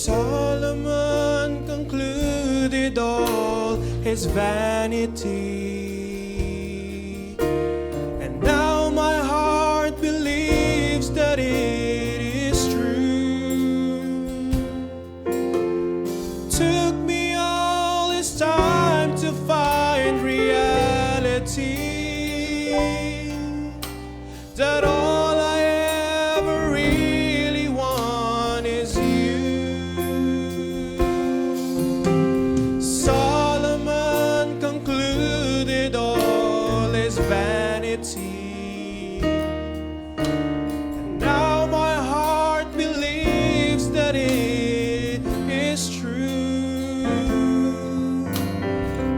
Solomon concluded all his vanity, and now my heart believes that it is true. Took me all this time to find reality, that all I ever really want is you. Solomon concluded all his vanity, and now my heart believes that it is true.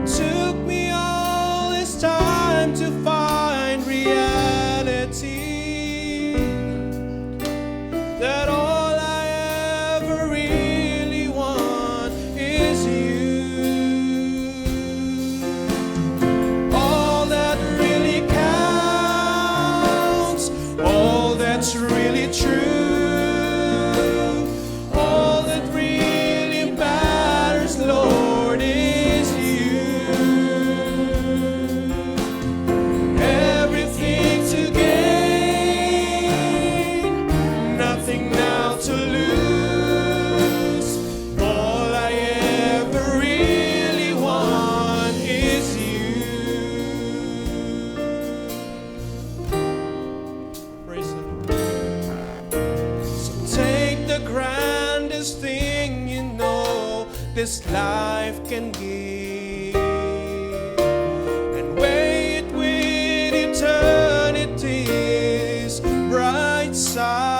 Took me all this time to find reality, that all I ever really want is you. All that really counts, all that's really true, all that really matters, Lord, is you. Everything to gain, nothing now to lose. All I ever really want is you. Praise the Lord. So take the grandest thing you know this life can give, and weigh it with eternity's bright side.